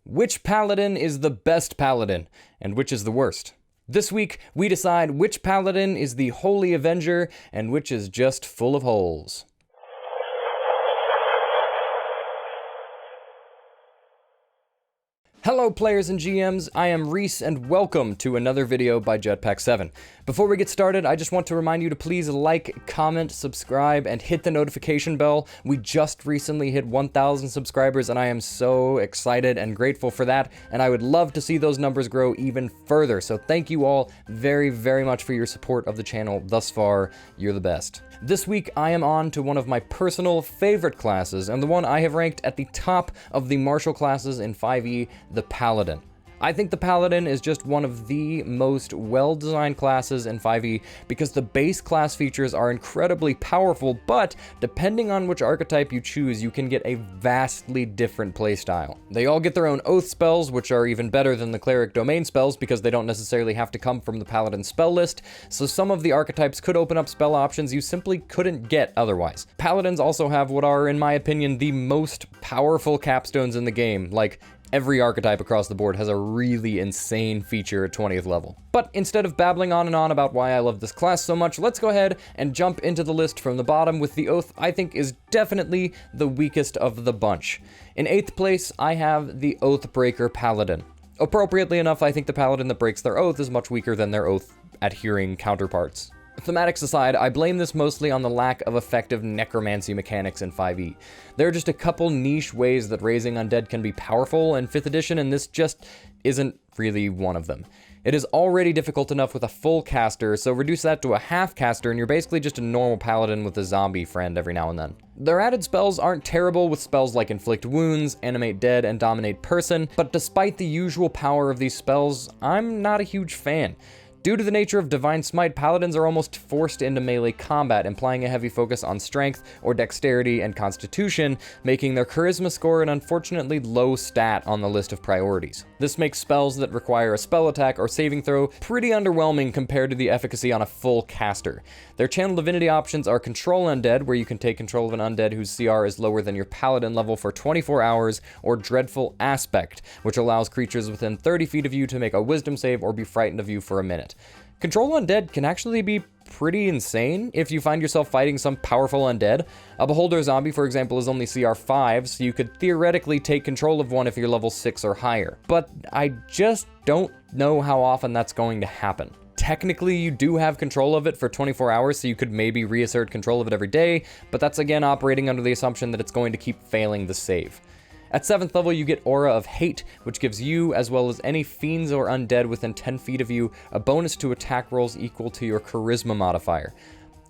Which Paladin is the best Paladin, and which is the worst? This week, we decide which Paladin is the Holy Avenger, and which is just full of holes. Hello players and GMs, I am Reese and welcome to another video by Jetpack7. Before we get started, I just want to remind you to please like, comment, subscribe, and hit the notification bell. We just recently hit 1,000 subscribers and I am so excited and grateful for that, and I would love to see those numbers grow even further. So thank you all very, very much for your support of the channel thus far. You're the best. This week, I am on to one of my personal favorite classes, and the one I have ranked at the top of the martial classes in 5e, the Paladin. I think the Paladin is just one of the most well-designed classes in 5e because the base class features are incredibly powerful, but depending on which archetype you choose, you can get a vastly different playstyle. They all get their own oath spells, which are even better than the cleric domain spells because they don't necessarily have to come from the Paladin spell list, so some of the archetypes could open up spell options you simply couldn't get otherwise. Paladins also have what are, in my opinion, the most powerful capstones in the game, like every archetype across the board has a really insane feature at 20th level. But instead of babbling on and on about why I love this class so much, let's go ahead and jump into the list from the bottom with the Oath I think is definitely the weakest of the bunch. In 8th place, I have the OATHBREAKER Paladin. Appropriately enough, I think the Paladin that breaks their oath is much weaker than their oath-adhering counterparts. Thematics aside, I blame this mostly on the lack of effective necromancy mechanics in 5e. There are just a couple niche ways that raising undead can be powerful in 5th edition, and this just isn't really one of them. It is already difficult enough with a full caster, so reduce that to a half caster and you're basically just a normal paladin with a zombie friend every now and then. Their added spells aren't terrible with spells like Inflict Wounds, Animate Dead, and Dominate Person, but despite the usual power of these spells, I'm not a huge fan. Due to the nature of Divine Smite, Paladins are almost forced into melee combat, implying a heavy focus on strength or dexterity and constitution, making their charisma score an unfortunately low stat on the list of priorities. This makes spells that require a spell attack or saving throw pretty underwhelming compared to the efficacy on a full caster. Their channel divinity options are Control Undead, where you can take control of an undead whose CR is lower than your Paladin level for 24 hours, or Dreadful Aspect, which allows creatures within 30 feet of you to make a wisdom save or be frightened of you for a minute. Control Undead can actually be pretty insane if you find yourself fighting some powerful undead. A Beholder zombie, for example, is only CR 5, so you could theoretically take control of one if you're level 6 or higher. But I just don't know how often that's going to happen. Technically, you do have control of it for 24 hours, so you could maybe reassert control of it every day, but that's again operating under the assumption that it's going to keep failing the save. At 7th level, you get Aura of Hate, which gives you, as well as any fiends or undead within 10 feet of you, a bonus to attack rolls equal to your Charisma modifier.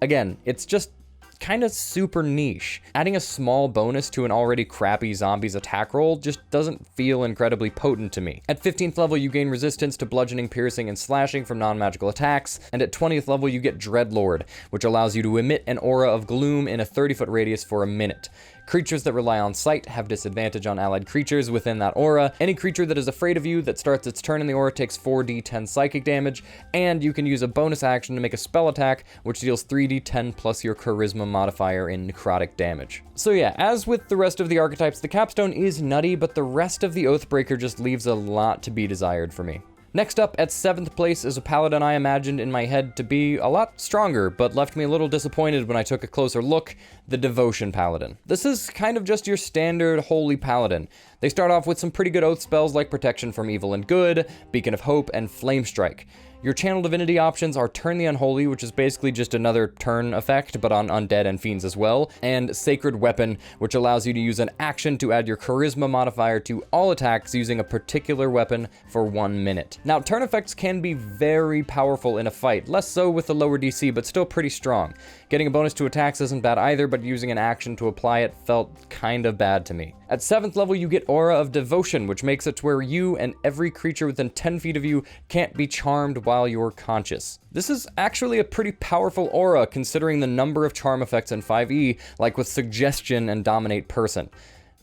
Again, it's just kind of super niche. Adding a small bonus to an already crappy zombie's attack roll just doesn't feel incredibly potent to me. At 15th level, you gain resistance to bludgeoning, piercing, and slashing from non-magical attacks, and at 20th level, you get Dreadlord, which allows you to emit an aura of gloom in a 30-foot radius for a minute. Creatures that rely on sight have disadvantage on allied creatures within that aura. Any creature that is afraid of you that starts its turn in the aura takes 4d10 psychic damage, and you can use a bonus action to make a spell attack, which deals 3d10 plus your charisma modifier in necrotic damage. So yeah, as with the rest of the archetypes, the capstone is nutty, but the rest of the Oathbreaker just leaves a lot to be desired for me. Next up, at 7th place, is a Paladin I imagined in my head to be a lot stronger, but left me a little disappointed when I took a closer look, the Devotion Paladin. This is kind of just your standard Holy Paladin. They start off with some pretty good oath spells like Protection from Evil and Good, Beacon of Hope, and Flame Strike. Your channel divinity options are Turn the Unholy, which is basically just another turn effect, but on undead and fiends as well, and Sacred Weapon, which allows you to use an action to add your charisma modifier to all attacks using a particular weapon for 1 minute. Now, turn effects can be very powerful in a fight, less so with the lower DC, but still pretty strong. Getting a bonus to attacks isn't bad either, but using an action to apply it felt kind of bad to me. At 7th level, you get Aura of Devotion, which makes it to where you and every creature within 10 feet of you can't be charmed while you're conscious. This is actually a pretty powerful aura considering the number of charm effects in 5e, like with Suggestion and Dominate Person.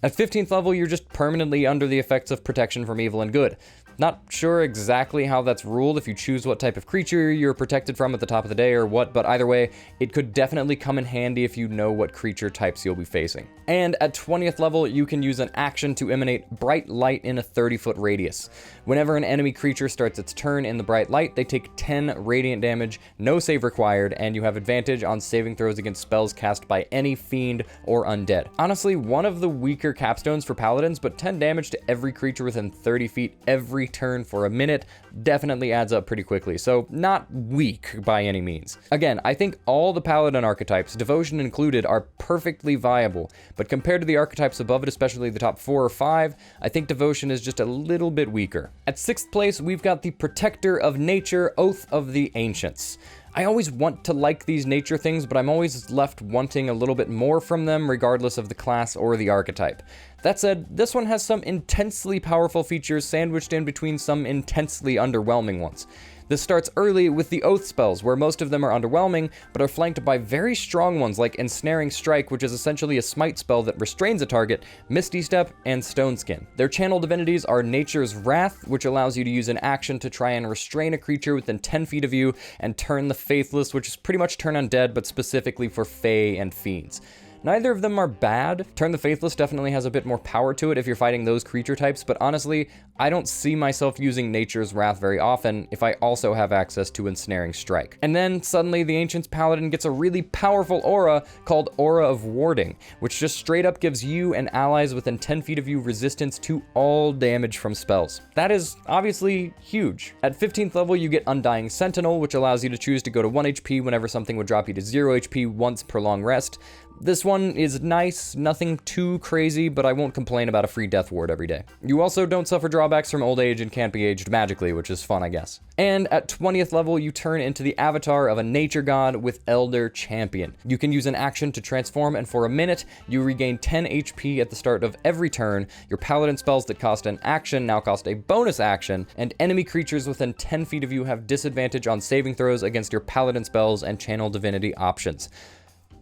At 15th level, you're just permanently under the effects of Protection from Evil and Good. Not sure exactly how that's ruled if you choose what type of creature you're protected from at the top of the day or what, but either way, it could definitely come in handy if you know what creature types you'll be facing. And at 20th level, you can use an action to emanate bright light in a 30-foot radius. Whenever an enemy creature starts its turn in the bright light, they take 10 radiant damage, no save required, and you have advantage on saving throws against spells cast by any fiend or undead. Honestly, one of the weaker capstones for paladins, but 10 damage to every creature within 30 feet every turn for a minute definitely adds up pretty quickly, so not weak by any means. Again, I think all the paladin archetypes, devotion included, are perfectly viable, but compared to the archetypes above it, especially the top 4 or 5, I think devotion is just a little bit weaker. At 6th place, we've got the Protector of Nature, Oath of the Ancients. I always want to like these nature things, but I'm always left wanting a little bit more from them regardless of the class or the archetype. That said, this one has some intensely powerful features sandwiched in between some intensely underwhelming ones. This starts early with the Oath spells, where most of them are underwhelming, but are flanked by very strong ones like Ensnaring Strike, which is essentially a smite spell that restrains a target, Misty Step, and Stone Skin. Their channel divinities are Nature's Wrath, which allows you to use an action to try and restrain a creature within 10 feet of you, and Turn the Faithless, which is pretty much Turn Undead, but specifically for Fae and Fiends. Neither of them are bad. Turn the Faithless definitely has a bit more power to it if you're fighting those creature types, but honestly, I don't see myself using Nature's Wrath very often if I also have access to Ensnaring Strike. And then suddenly the Ancient's Paladin gets a really powerful aura called Aura of Warding, which just straight up gives you and allies within 10 feet of you resistance to all damage from spells. That is obviously huge. At 15th level, you get Undying Sentinel, which allows you to choose to go to 1 HP whenever something would drop you to 0 HP once per long rest. This one is nice, nothing too crazy, but I won't complain about a free death ward every day. You also don't suffer drawbacks from old age and can't be aged magically, which is fun, I guess. And at 20th level, you turn into the avatar of a nature god with Elder Champion. You can use an action to transform, and for a minute, you regain 10 HP at the start of every turn. Your paladin spells that cost an action now cost a bonus action, and enemy creatures within 10 feet of you have disadvantage on saving throws against your paladin spells and channel divinity options.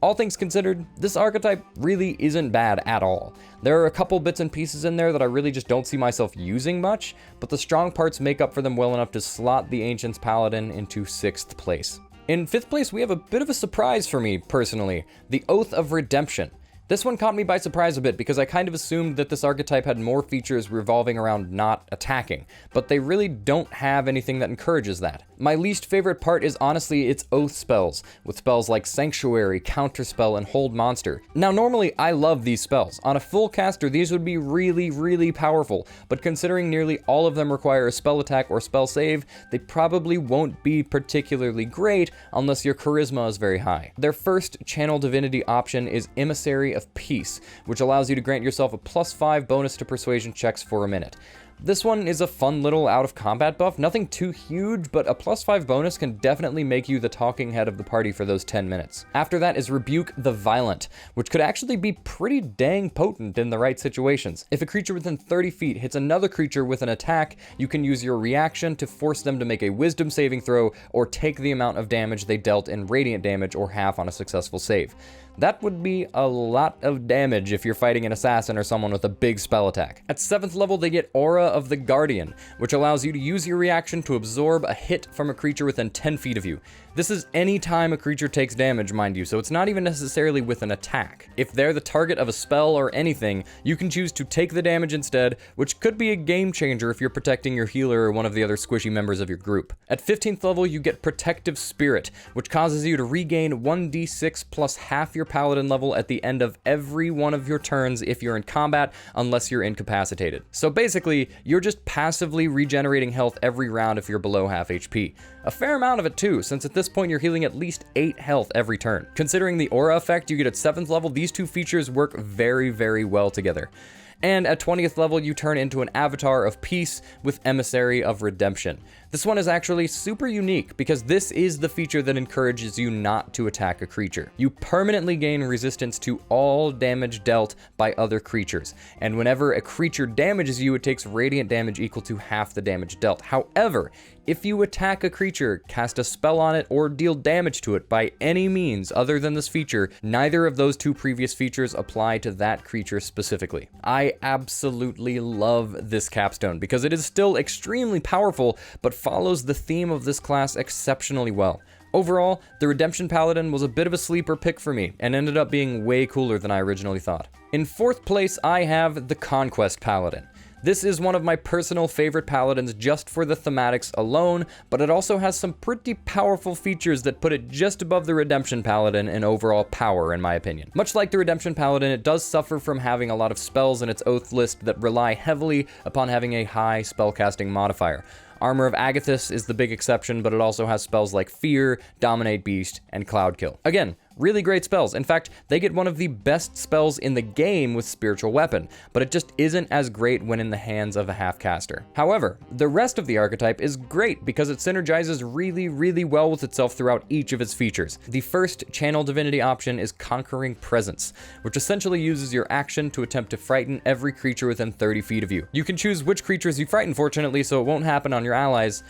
All things considered, this archetype really isn't bad at all. There are a couple bits and pieces in there that I really just don't see myself using much, but the strong parts make up for them well enough to slot the Ancient's Paladin into 6th place. In 5th place, we have a bit of a surprise for me, personally, the Oath of Redemption. This one caught me by surprise a bit because I kind of assumed that this archetype had more features revolving around not attacking, but they really don't have anything that encourages that. My least favorite part is honestly its oath spells, with spells like Sanctuary, Counterspell, and Hold Monster. Now normally I love these spells. On a full caster these would be really powerful, but considering nearly all of them require a spell attack or spell save, they probably won't be particularly great unless your charisma is very high. Their first channel divinity option is Emissary of Peace, which allows you to grant yourself a +5 bonus to persuasion checks for a minute. This one is a fun little out of combat buff, nothing too huge, but a +5 bonus can definitely make you the talking head of the party for those 10 minutes. After that is Rebuke the Violent, which could actually be pretty dang potent in the right situations. If a creature within 30 feet hits another creature with an attack, you can use your reaction to force them to make a wisdom saving throw or take the amount of damage they dealt in radiant damage or half on a successful save. That would be a lot of damage if you're fighting an assassin or someone with a big spell attack. At 7th level, they get Aura of the Guardian, which allows you to use your reaction to absorb a hit from a creature within 10 feet of you. This is any time a creature takes damage, mind you, so it's not even necessarily with an attack. If they're the target of a spell or anything, you can choose to take the damage instead, which could be a game changer if you're protecting your healer or one of the other squishy members of your group. At 15th level, you get Protective Spirit, which causes you to regain 1d6 plus half your paladin level at the end of every one of your turns if you're in combat, unless you're incapacitated. So basically, you're just passively regenerating health every round if you're below half HP. A fair amount of it too, since at this point you're healing at least 8 health every turn. Considering the aura effect you get at 7th level, these two features work very well together. And at 20th level, you turn into an Avatar of Peace with Emissary of Redemption. This one is actually super unique because this is the feature that encourages you not to attack a creature. You permanently gain resistance to all damage dealt by other creatures, and whenever a creature damages you, it takes radiant damage equal to half the damage dealt. However, if you attack a creature, cast a spell on it, or deal damage to it by any means other than this feature, neither of those two previous features apply to that creature specifically. I absolutely love this capstone because it is still extremely powerful, but follows the theme of this class exceptionally well. Overall, the Redemption Paladin was a bit of a sleeper pick for me, and ended up being way cooler than I originally thought. In fourth place, I have the Conquest Paladin. This is one of my personal favorite paladins just for the thematics alone, but it also has some pretty powerful features that put it just above the Redemption Paladin in overall power, in my opinion. Much like the Redemption Paladin, it does suffer from having a lot of spells in its oath list that rely heavily upon having a high spellcasting modifier. Armor of Agathis is the big exception, but it also has spells like Fear, Dominate Beast, and Cloud Kill. Again, really great spells. In fact, they get one of the best spells in the game with Spiritual Weapon, but it just isn't as great when in the hands of a half-caster. However, the rest of the archetype is great because it synergizes really well with itself throughout each of its features. The first Channel Divinity option is Conquering Presence, which essentially uses your action to attempt to frighten every creature within 30 feet of you. You can choose which creatures you frighten, fortunately, so it won't happen on your allies,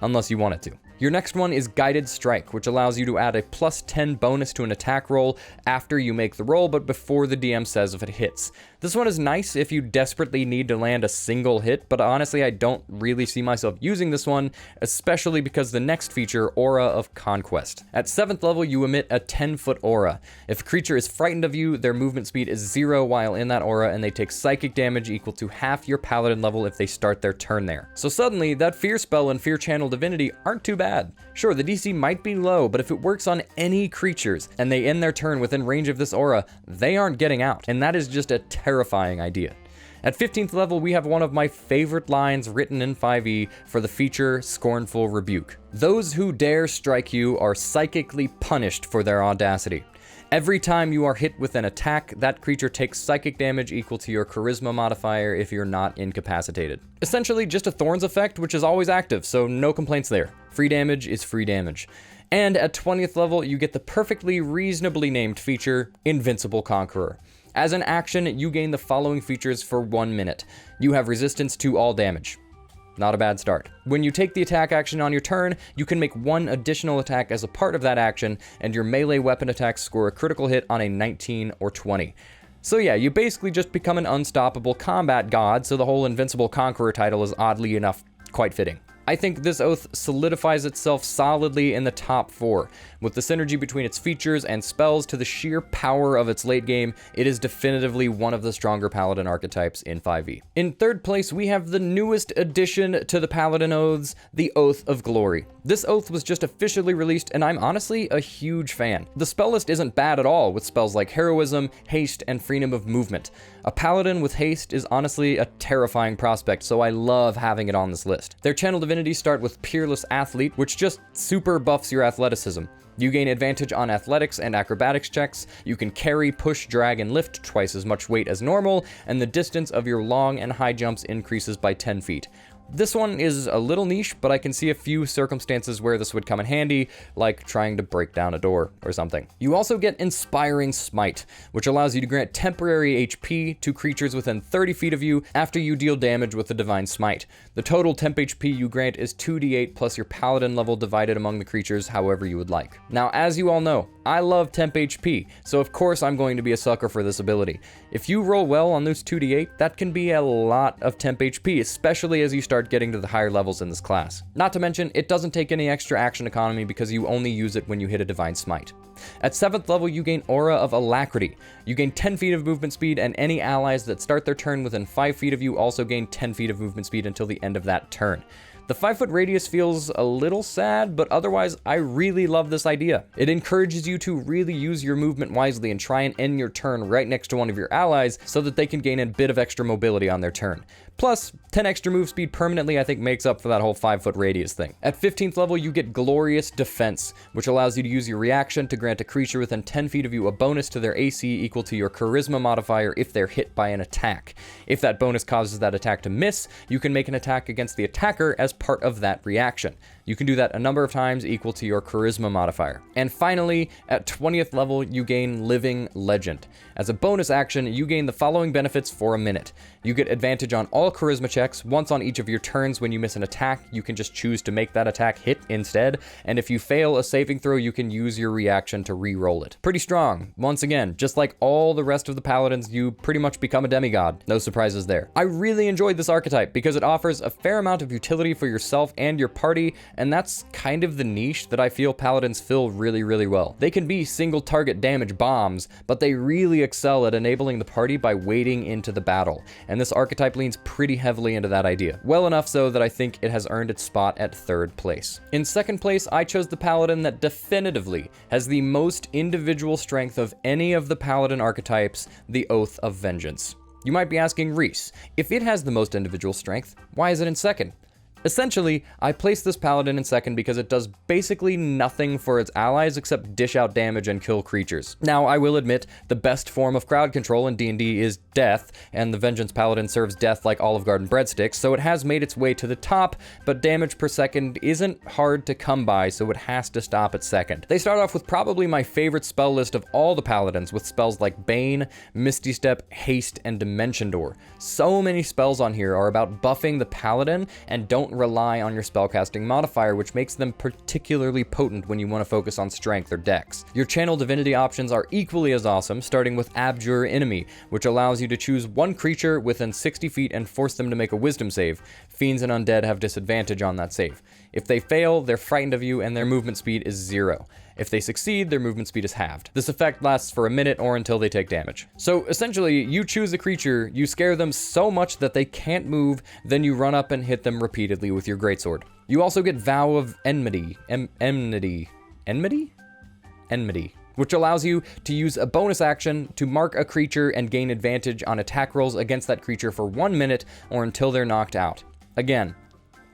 unless you want it to. Your next one is Guided Strike, which allows you to add a +10 bonus to an attack roll after you make the roll, but before the DM says if it hits. This one is nice if you desperately need to land a single hit, but honestly I don't really see myself using this one, especially because the next feature, Aura of Conquest. At 7th level, you emit a 10-foot aura. If a creature is frightened of you, their movement speed is 0 while in that aura, and they take psychic damage equal to half your paladin level if they start their turn there. So suddenly, that Fear spell and Fear Channel Divinity aren't too bad. Sure, the DC might be low, but if it works on any creatures and they end their turn within range of this aura, they aren't getting out, and that is just a terrifying idea. At 15th level, we have one of my favorite lines written in 5e for the feature Scornful Rebuke. Those who dare strike you are psychically punished for their audacity. Every time you are hit with an attack, that creature takes psychic damage equal to your charisma modifier if you're not incapacitated. Essentially just a Thorns effect, which is always active, so no complaints there. Free damage is free damage. And at 20th level, you get the perfectly reasonably named feature, Invincible Conqueror. As an action, you gain the following features for 1 minute. You have resistance to all damage. Not a bad start. When you take the attack action on your turn, you can make one additional attack as a part of that action, and your melee weapon attacks score a critical hit on a 19 or 20. So yeah, you basically just become an unstoppable combat god, so the whole Invincible Conqueror title is oddly enough quite fitting. I think this oath solidifies itself solidly in the top 4. With the synergy between its features and spells to the sheer power of its late game, it is definitively one of the stronger Paladin archetypes in 5e. In 3rd place, we have the newest addition to the Paladin oaths, the Oath of Glory. This oath was just officially released, and I'm honestly a huge fan. The spell list isn't bad at all, with spells like Heroism, Haste, and Freedom of Movement. A Paladin with Haste is honestly a terrifying prospect, so I love having it on this list. Their Channel Divinities start with Peerless Athlete, which just super buffs your athleticism. You gain advantage on athletics and acrobatics checks, you can carry, push, drag, and lift twice as much weight as normal, and the distance of your long and high jumps increases by 10 feet. This one is a little niche, but I can see a few circumstances where this would come in handy, like trying to break down a door or something. You also get Inspiring Smite, which allows you to grant temporary HP to creatures within 30 feet of you after you deal damage with the Divine Smite. The total temp HP you grant is 2d8 plus your Paladin level divided among the creatures however you would like. Now, as you all know, I love temp HP, so of course I'm going to be a sucker for this ability. If you roll well on this 2d8, that can be a lot of temp HP, especially as you start getting to the higher levels in this class. Not to mention, it doesn't take any extra action economy because you only use it when you hit a Divine Smite. At 7th level, you gain Aura of Alacrity. You gain 10 feet of movement speed, and any allies that start their turn within 5 feet of you also gain 10 feet of movement speed until the end of that turn. The 5-foot radius feels a little sad, but otherwise, I really love this idea. It encourages you to really use your movement wisely and try and end your turn right next to one of your allies so that they can gain a bit of extra mobility on their turn. Plus, 10 extra move speed permanently I think makes up for that whole 5-foot radius thing. At 15th level, you get Glorious Defense, which allows you to use your reaction to grant a creature within 10 feet of you a bonus to their AC equal to your Charisma modifier if they're hit by an attack. If that bonus causes that attack to miss, you can make an attack against the attacker as part of that reaction. You can do that a number of times equal to your charisma modifier. And finally, at 20th level, you gain Living Legend. As a bonus action, you gain the following benefits for a minute. You get advantage on all charisma checks. Once on each of your turns when you miss an attack, you can just choose to make that attack hit instead. And if you fail a saving throw, you can use your reaction to re-roll it. Pretty strong. Once again, just like all the rest of the paladins, you pretty much become a demigod. No surprises there. I really enjoyed this archetype because it offers a fair amount of utility for yourself and your party, and that's kind of the niche that I feel paladins fill really, really well. They can be single target damage bombs, but they really excel at enabling the party by wading into the battle, and this archetype leans pretty heavily into that idea. Well enough so that I think it has earned its spot at 3rd place. In 2nd place, I chose the paladin that definitively has the most individual strength of any of the paladin archetypes, the Oath of Vengeance. You might be asking, Reese, if it has the most individual strength, why is it in 2nd? Essentially, I placed this paladin in 2nd because it does basically nothing for its allies except dish out damage and kill creatures. Now, I will admit, the best form of crowd control in D&D is death, and the Vengeance Paladin serves death like Olive Garden breadsticks, so it has made its way to the top, but damage per second isn't hard to come by, so it has to stop at 2nd. They start off with probably my favorite spell list of all the paladins, with spells like Bane, Misty Step, Haste, and Dimension Door. So many spells on here are about buffing the paladin and don't rely on your spellcasting modifier, which makes them particularly potent when you want to focus on strength or dex. Your channel divinity options are equally as awesome, starting with Abjure Enemy, which allows you to choose one creature within 60 feet and force them to make a wisdom save. Fiends and undead have disadvantage on that save. If they fail, they're frightened of you and their movement speed is 0. If they succeed, their movement speed is halved. This effect lasts for a minute or until they take damage. So essentially, you choose a creature, you scare them so much that they can't move, then you run up and hit them repeatedly with your greatsword. You also get Vow of Enmity, which allows you to use a bonus action to mark a creature and gain advantage on attack rolls against that creature for 1 minute or until they're knocked out. Again,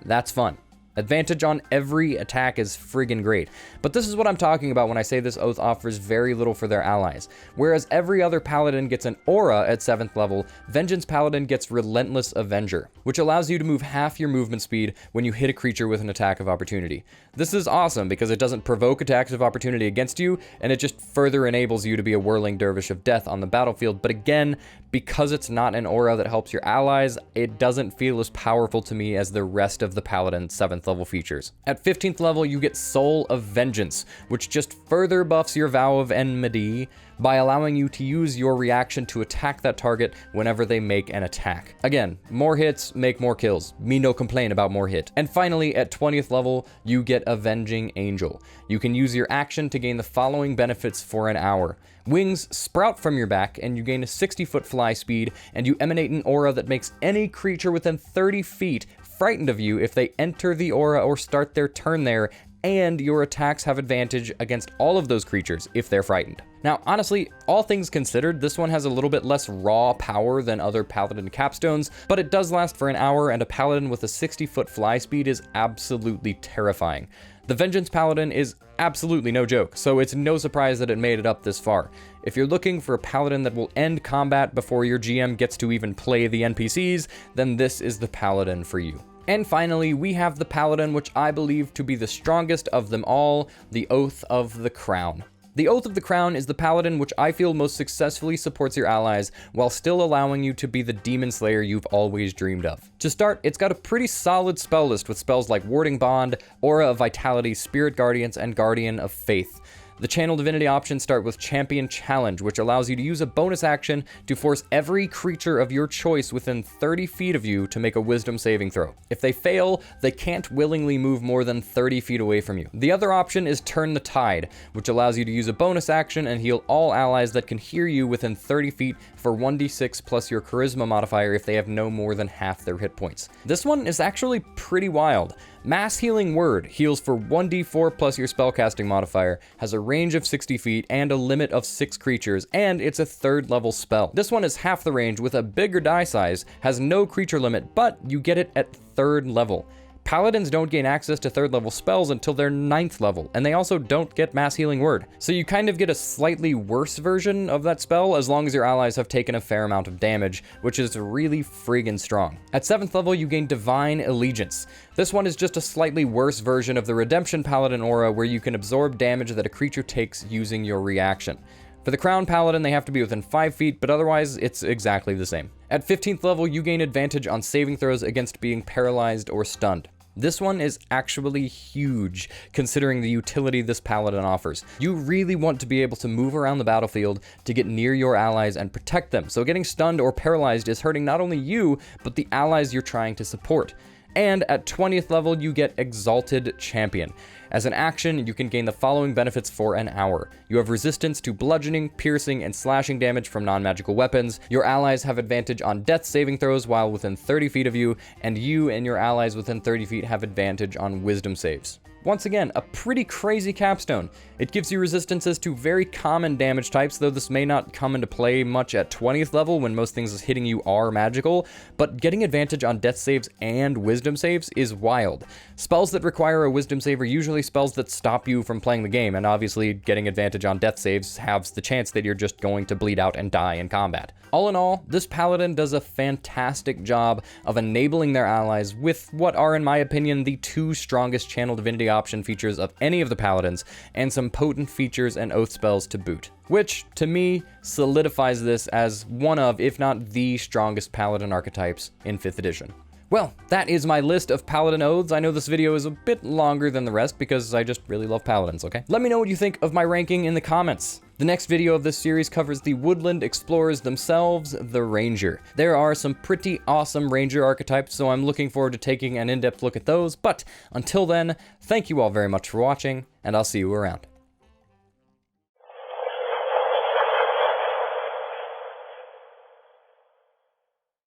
that's fun. Advantage on every attack is friggin' great. But this is what I'm talking about when I say this oath offers very little for their allies. Whereas every other paladin gets an aura at 7th level, Vengeance Paladin gets Relentless Avenger, which allows you to move half your movement speed when you hit a creature with an attack of opportunity. This is awesome because it doesn't provoke attacks of opportunity against you, and it just further enables you to be a whirling dervish of death on the battlefield. But again, because it's not an aura that helps your allies, it doesn't feel as powerful to me as the rest of the paladin 7th level features. At 15th level, you get Soul of Vengeance, which just further buffs your Vow of Enmity by allowing you to use your reaction to attack that target whenever they make an attack. Again, more hits make more kills. Me no complain about more hit. And finally, at 20th level, you get Avenging Angel. You can use your action to gain the following benefits for an hour. Wings sprout from your back, and you gain a 60-foot fly speed, and you emanate an aura that makes any creature within 30 feet frightened of you if they enter the aura or start their turn there, and your attacks have advantage against all of those creatures if they're frightened. Now, honestly, all things considered, this one has a little bit less raw power than other paladin capstones, but it does last for an hour, and a paladin with a 60-foot fly speed is absolutely terrifying. The Vengeance Paladin is absolutely no joke, so it's no surprise that it made it up this far. If you're looking for a paladin that will end combat before your GM gets to even play the NPCs, then this is the paladin for you. And finally, we have the paladin, which I believe to be the strongest of them all, the Oath of the Crown. The Oath of the Crown is the paladin which I feel most successfully supports your allies while still allowing you to be the demon slayer you've always dreamed of. To start, it's got a pretty solid spell list with spells like Warding Bond, Aura of Vitality, Spirit Guardians, and Guardian of Faith. The channel divinity options start with Champion Challenge, which allows you to use a bonus action to force every creature of your choice within 30 feet of you to make a wisdom saving throw. If they fail, they can't willingly move more than 30 feet away from you. The other option is Turn the Tide, which allows you to use a bonus action and heal all allies that can hear you within 30 feet for 1d6 plus your charisma modifier if they have no more than half their hit points. This one is actually pretty wild. Mass Healing Word heals for 1d4 plus your spellcasting modifier, has a range of 60 feet and a limit of 6 creatures, and it's a 3rd level spell. This one is half the range with a bigger die size, has no creature limit, but you get it at 3rd level. Paladins don't gain access to 3rd level spells until their 9th level, and they also don't get Mass Healing Word. So you kind of get a slightly worse version of that spell as long as your allies have taken a fair amount of damage, which is really friggin' strong. At 7th level, you gain Divine Allegiance. This one is just a slightly worse version of the Redemption Paladin aura where you can absorb damage that a creature takes using your reaction. For the Crown Paladin, they have to be within 5 feet, but otherwise, it's exactly the same. At 15th level, you gain advantage on saving throws against being paralyzed or stunned. This one is actually huge, considering the utility this Paladin offers. You really want to be able to move around the battlefield to get near your allies and protect them, so getting stunned or paralyzed is hurting not only you, but the allies you're trying to support. And at 20th level, you get Exalted Champion. As an action, you can gain the following benefits for an hour. You have resistance to bludgeoning, piercing, and slashing damage from non-magical weapons. Your allies have advantage on death saving throws while within 30 feet of you, and you and your allies within 30 feet have advantage on wisdom saves. Once again, a pretty crazy capstone. It gives you resistances to very common damage types, though this may not come into play much at 20th level when most things hitting you are magical, but getting advantage on death saves and wisdom saves is wild. Spells that require a wisdom save are usually spells that stop you from playing the game, and obviously getting advantage on death saves halves the chance that you're just going to bleed out and die in combat. All in all, this Paladin does a fantastic job of enabling their allies with what are, in my opinion, the 2 strongest channel divinity option features of any of the Paladins, and some potent features and oath spells to boot. Which, to me, solidifies this as one of, if not the strongest Paladin archetypes in 5th edition. Well, that is my list of Paladin oaths. I know this video is a bit longer than the rest because I just really love Paladins, okay? Let me know what you think of my ranking in the comments. The next video of this series covers the Woodland Explorers themselves, the Ranger. There are some pretty awesome Ranger archetypes, so I'm looking forward to taking an in-depth look at those, but until then, thank you all very much for watching, and I'll see you around.